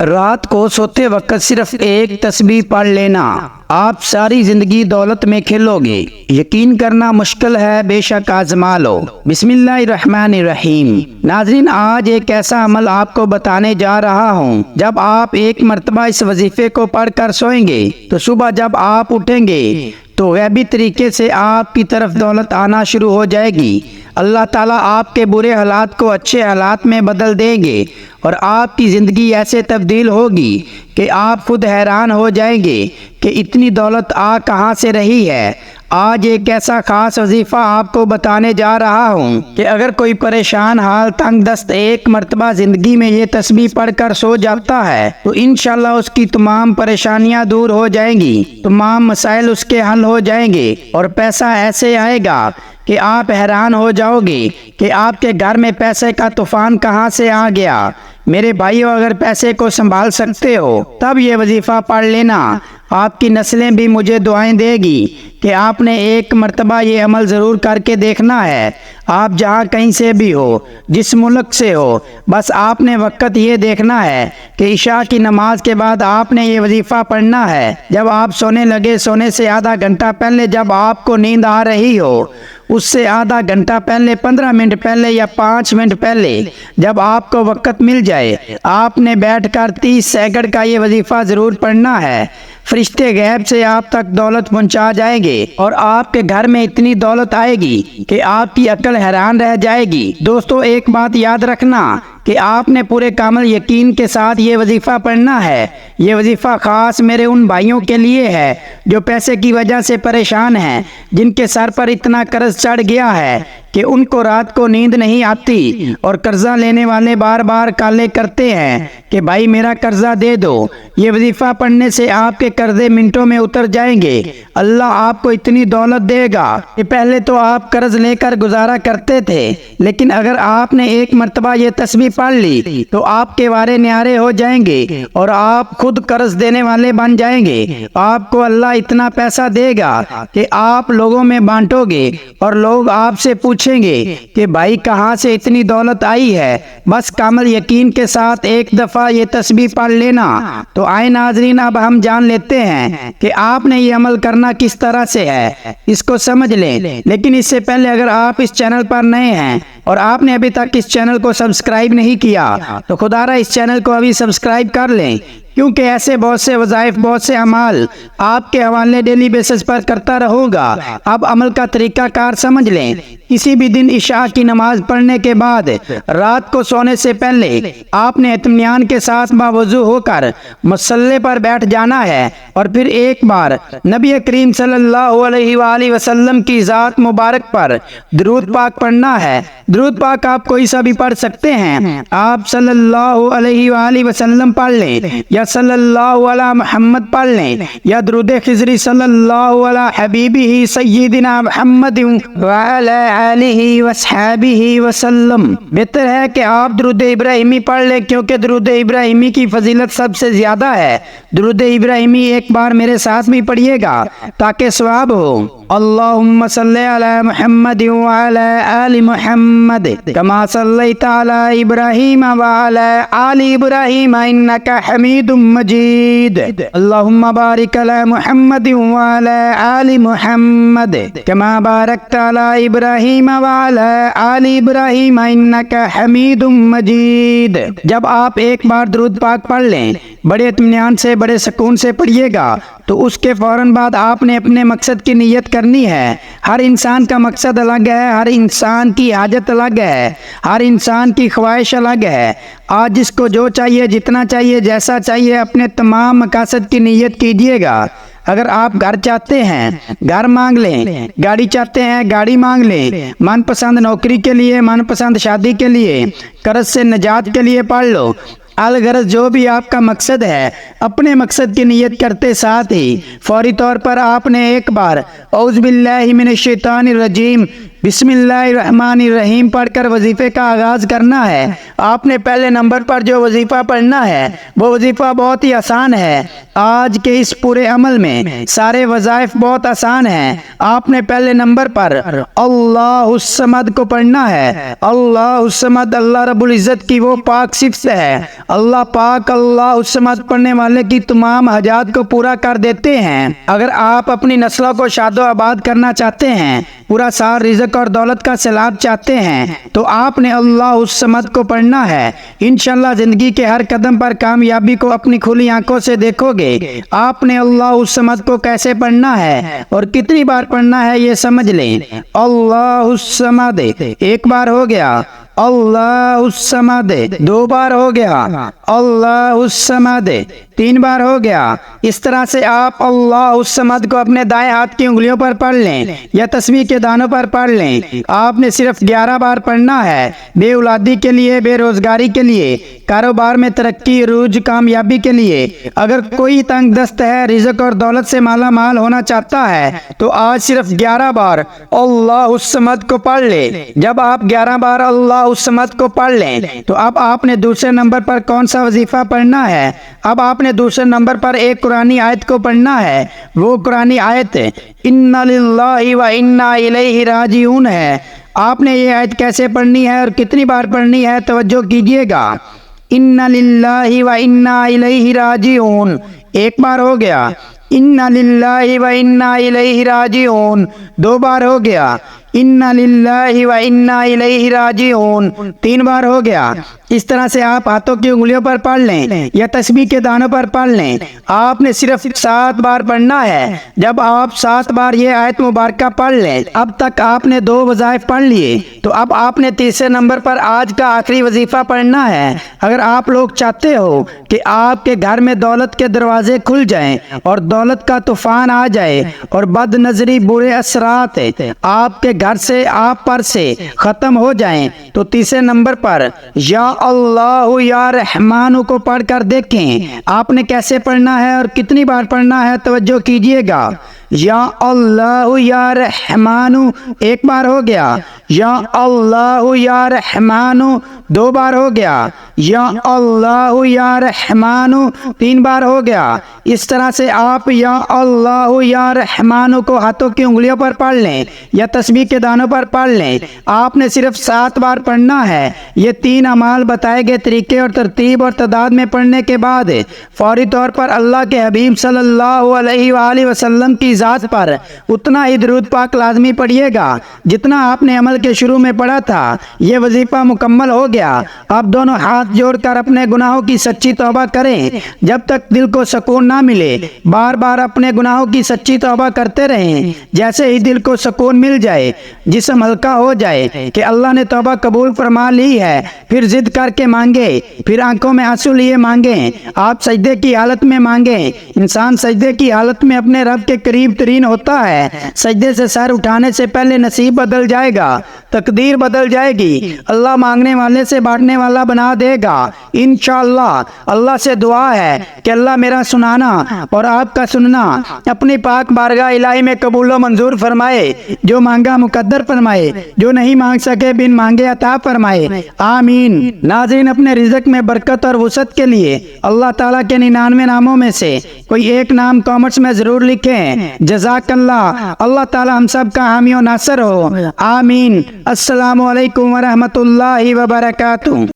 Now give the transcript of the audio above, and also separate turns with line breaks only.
رات کو سوتے وقت صرف ایک تسبیح پڑھ لینا، آپ ساری زندگی دولت میں کھیلو گے۔ یقین کرنا مشکل ہے، بے شک آزما لو۔ بسم اللہ الرحمن الرحیم۔ ناظرین، آج ایک ایسا عمل آپ کو بتانے جا رہا ہوں، جب آپ ایک مرتبہ اس وظیفے کو پڑھ کر سوئیں گے تو صبح جب آپ اٹھیں گے تو غیبی طریقے سے آپ کی طرف دولت آنا شروع ہو جائے گی۔ اللہ تعالیٰ آپ کے برے حالات کو اچھے حالات میں بدل دیں گے اور آپ کی زندگی ایسے تبدیل ہوگی کہ آپ خود حیران ہو جائیں گے کہ اتنی دولت آ کہاں سے رہی ہے۔ آج ایک ایسا خاص وظیفہ آپ کو بتانے جا رہا ہوں کہ اگر کوئی پریشان حال تنگ دست ایک مرتبہ زندگی میں یہ تسبیح پڑھ کر سو جاتا ہے تو انشاءاللہ اس کی تمام پریشانیاں دور ہو جائیں گی، تمام مسائل اس کے حل ہو جائیں گے اور پیسہ ایسے آئے گا کہ آپ حیران ہو جاؤ گے کہ آپ کے گھر میں پیسے کا طوفان کہاں سے آ گیا۔ میرے بھائیو، اگر پیسے کو سنبھال سکتے ہو تب یہ وظیفہ پڑھ لینا، آپ کی نسلیں بھی مجھے دعائیں دے گی کہ آپ نے ایک مرتبہ یہ عمل ضرور کر کے دیکھنا ہے۔ آپ جہاں کہیں سے بھی ہو، جس ملک سے ہو، بس آپ نے وقت یہ دیکھنا ہے کہ عشاء کی نماز کے بعد آپ نے یہ وظیفہ پڑھنا ہے۔ جب آپ سونے لگے، سونے سے آدھا گھنٹہ پہلے جب آپ کو نیند آ رہی ہو، اس سے آدھا گھنٹہ پہلے، 15 منٹ پہلے یا 5 منٹ پہلے جب آپ کو وقت مل جائے، آپ نے بیٹھ کر 30 سیکنڈ کا یہ وظیفہ ضرور پڑھنا ہے۔ فرشتے غیب سے آپ تک دولت پہنچا جائیں گے اور آپ کے گھر میں اتنی دولت آئے گی کہ آپ کی عقل حیران رہ جائے گی۔ دوستو، ایک بات یاد رکھنا کہ آپ نے پورے کامل یقین کے ساتھ یہ وظیفہ پڑھنا ہے۔ یہ وظیفہ خاص میرے ان بھائیوں کے لیے ہے جو پیسے کی وجہ سے پریشان ہیں، جن کے سر پر اتنا قرض چڑھ گیا ہے کہ ان کو رات کو نیند نہیں آتی اور قرضہ لینے والے بار بار کالے کرتے ہیں کہ بھائی میرا قرضہ دے دو۔ یہ وظیفہ پڑھنے سے آپ کے قرضے منٹوں میں اتر جائیں گے۔ اللہ آپ کو اتنی دولت دے گا کہ پہلے تو آپ قرض لے کر گزارا کرتے تھے، لیکن اگر آپ نے ایک مرتبہ یہ تسبیح پڑھ لی تو آپ کے وارے نیارے ہو جائیں گے اور آپ خود قرض دینے والے بن جائیں گے۔ آپ کو اللہ اتنا پیسہ دے گا کہ آپ لوگوں میں بانٹو گے اور لوگ آپ سے پوچھیں گے کہ بھائی کہاں سے اتنی دولت آئی ہے۔ بس کامل یقین کے ساتھ ایک دفعہ یہ تسبیح پڑھ لینا۔ تو آئے ناظرین، اب ہم جان لیتے ہیں کہ آپ نے یہ عمل کرنا کس طرح سے ہے، اس کو سمجھ لیں۔ لیکن اس سے پہلے اگر آپ اس چینل پر نئے ہیں اور آپ نے ابھی تک اس چینل کو سبسکرائب نہیں کیا تو خدا را اس چینل کو ابھی سبسکرائب کر لیں، کیونکہ ایسے بہت سے وظائف، بہت سے اعمال آپ کے حوالے ڈیلی بیسس پر کرتا رہوں گا۔ اب عمل کا طریقہ کار سمجھ لیں۔ کسی بھی دن عشاء کی نماز پڑھنے کے بعد رات کو سونے سے پہلے آپ نے اطمینان کے ساتھ باوضو ہو کر مصلی پر بیٹھ جانا ہے اور پھر ایک بار نبی کریم صلی اللہ علیہ وآلہ وسلم کی ذات مبارک پر درود پاک پڑھنا ہے۔ درود پاک آپ کوئی سا بھی پڑھ سکتے ہیں، آپ صلی اللہ علیہ وآلہ وسلم پڑھ لیں یا صلی اللہ علی محمد پڑھ لیں یا درود خضری صلی اللہ علی حبیبہ سیدنا محمد وعلی آلہ وصحبہ وسلم۔ بہتر ہے کہ آپ درود ابراہیمی پڑھ لیں، کیونکہ درود ابراہیمی کی فضیلت سب سے زیادہ ہے۔ درود ابراہیمی ایک بار میرے ساتھ بھی پڑھیے گا تاکہ ثواب ہو۔ اللہم صلی علی محمد وعلی آل محمد کما صلیت علی ابراہیم وعلی آل ابراہیم انک حمید مجید۔ اللہم بارک علی محمد وعلی آل محمد کما بارکت علی ابراہیم وعلی آل ابراہیم انک حمید مجید۔ جب آپ ایک بار درود پاک پڑھ لیں، بڑے اطمینان سے، بڑے سکون سے پڑھیے گا، تو اس کے فوراً بعد آپ نے اپنے مقصد کی نیت کرنی ہے۔ ہر انسان کا مقصد الگ ہے، ہر انسان کی حاجت الگ ہے، ہر انسان کی خواہش الگ ہے۔ آج جس کو جو چاہیے، جتنا چاہیے، جیسا چاہیے، اپنے تمام مقاصد کی نیت کیجیے گا۔ اگر آپ گھر چاہتے ہیں، گھر مانگ لیں، گاڑی چاہتے ہیں، گاڑی مانگ لیں، من پسند نوکری کے لیے، من پسند شادی کے لیے، قرض سے نجات کے لیے پڑھ لو۔ الغرض جو بھی آپ کا مقصد ہے، اپنے مقصد کی نیت کرتے ساتھ ہی فوری طور پر آپ نے ایک بار اعوذ باللہ من الشیطان الرجیم بسم اللہ الرحمن الرحیم پڑھ کر وظیفے کا آغاز کرنا ہے۔ آپ نے پہلے نمبر پر جو وظیفہ پڑھنا ہے وہ وظیفہ بہت ہی آسان ہے۔ آج کے اس پورے عمل میں سارے وظائف بہت آسان ہیں۔ آپ نے پہلے نمبر پر اللہ الصمد کو پڑھنا ہے۔ اللہ الصمد اللہ رب العزت کی وہ پاک صفت ہے۔ اللہ پاک اللہ الصمد پڑھنے والے کی تمام حاجات کو پورا کر دیتے ہیں۔ اگر آپ اپنی نسلوں کو شاد و آباد کرنا چاہتے ہیں، پورا سال رزق اور دولت کا سیلاب چاہتے ہیں، تو آپ نے اللہ الصمد کو پڑھنا ہے۔ انشاءاللہ زندگی کے ہر قدم پر کامیابی کو اپنی کھلی آنکھوں سے دیکھو گے۔ آپ نے اللہ الصمد کو کیسے پڑھنا ہے اور کتنی بار پڑھنا ہے یہ سمجھ لیں۔ اللہ الصمد ایک بار ہو گیا، اللہ الصمد دو بار ہو گیا، اللہ الصمد تین بار ہو گیا۔ اس طرح سے آپ اللہ الصمد کو اپنے دائیں ہاتھ کی انگلیوں پر پڑھ لیں یا تسبیح کے دانوں پر پڑھ لیں۔ آپ نے صرف 11 بار پڑھنا ہے۔ بے اولادی کے لیے، بے روزگاری کے لیے، کاروبار میں ترقی، عروج، کامیابی کے لیے، اگر کوئی تنگ دست ہے، رزق اور دولت سے مالا مال ہونا چاہتا ہے، تو آج صرف 11 بار اللہ الصمد کو پڑھ لے۔ جب آپ 11 بار اللہ الصمد کو پڑھ لیں تو اب آپ نے دوسرے نمبر پر کون سا وظیفہ پڑھنا ہے؟ اب آپ نے دوسرے نمبر پر ایک قرآنی آیت کو پڑھنا ہے۔ وہ قرآنی آیت اِنَّ لِلَّهِ وَإِنَّا إِلَيْهِ راجعون ہے۔ آپ نے یہ آیت کیسے پڑھنی ہے اور کتنی بار پڑھنی ہے توجہ کیجئے گا۔ اِنَّ لِلَّهِ وَإِنَّا إِلَيْهِ راجعون ایک بار ہو گیا، اِنَّ لِلَّهِ وَإِنَّا إِلَيْهِ راجعون دو بار ہو گیا، اِنَّ لِلَّهِ وَإِنَّا إِلَيْهِ راجعون تین بار ہو گیا۔ اس طرح سے آپ ہاتھوں کی انگلیوں پر پڑھ لیں یا تسبیح کے دانوں پر پڑھ لیں۔ آپ نے صرف 7 بار پڑھنا ہے۔ جب آپ 7 بار یہ آیت مبارکہ پڑھ لیں، اب تک آپ نے 2 وظائف پڑھ لیے، تو اب آپ نے تیسرے نمبر پر آج کا آخری وظیفہ پڑھنا ہے۔ اگر آپ لوگ چاہتے ہو کہ آپ کے گھر میں دولت کے دروازے کھل جائیں اور دولت کا طوفان آ جائے اور بد نظری، برے اثرات آپ کے گھر سے، آپ پر سے ختم ہو جائیں، تو تیسرے نمبر پر یا اللہ یا رحمان کو پڑھ کر دیکھیں آپ نے کیسے پڑھنا ہے اور کتنی بار پڑھنا ہے توجہ کیجئے گا۔ یا اللہ یا رحمان ایک بار ہو گیا، یا اللہ یا رحمان دو بار ہو گیا، یا اللہ یا رحمان تین بار ہو گیا۔ اس طرح سے آپ یا اللہ یا رحمان کو ہاتھوں کی انگلیوں پر پڑھ لیں یا تسبیح کے دانوں پر پڑھ لیں۔ آپ نے صرف 7 بار پڑھنا ہے۔ یہ 3 اعمال بتائے گئے طریقے اور ترتیب اور تعداد میں پڑھنے کے بعد فوری طور پر اللہ کے حبیب صلی اللہ علیہ وآلہ وسلم کی ذات پر اتنا ہی درود پاک لازمی پڑھیے گا جتنا آپ نے عمل کے شروع میں پڑھا تھا۔ یہ وظیفہ مکمل ہو گیا۔ آپ دونوں ہاتھ جوڑ کر اپنے گناہوں کی سچی توبہ کریں جب تک دل کو سکون نہ ملے۔ بار بار اپنے گناہوں کی سچی توبہ کرتے رہیں۔ جیسے ہی دل کو سکون مل جائے، جسم ہلکا ہو جائے کہ اللہ نے توبہ قبول فرما لی ہے، پھر ضد کر کے مانگے، پھر آنکھوں میں آنسو لیے مانگیں۔ آپ سجدے کی حالت میں مانگیں۔ انسان سجدے کی حالت میں اپنے رب کے قریب ترین ہوتا ہے۔ سجدے سے سر اٹھانے سے پہلے نصیب بدل جائے گا، تقدیر بدل جائے گی۔ اللہ مانگنے والے سے بانٹنے والا بنا دے گا انشاءاللہ۔ اللہ سے دعا ہے کہ اللہ میرا سنانا اور آپ کا سننا اپنی پاک بارگاہ الہی میں قبول و منظور فرمائے۔ جو مانگا مقدر فرمائے، جو نہیں مانگ سکے بن مانگے عطا فرمائے، آمین۔ ناظرین، اپنے رزق میں برکت اور وسعت کے لیے اللہ تعالیٰ کے 99 ناموں میں سے کوئی ایک نام کامنٹس میں ضرور لکھیں۔ جزاک اللہ۔ اللہ تعالیٰ ہم سب کا حامی و ناصر ہو، آمین۔ السلام علیکم ورحمۃ اللہ وبرکاتہ۔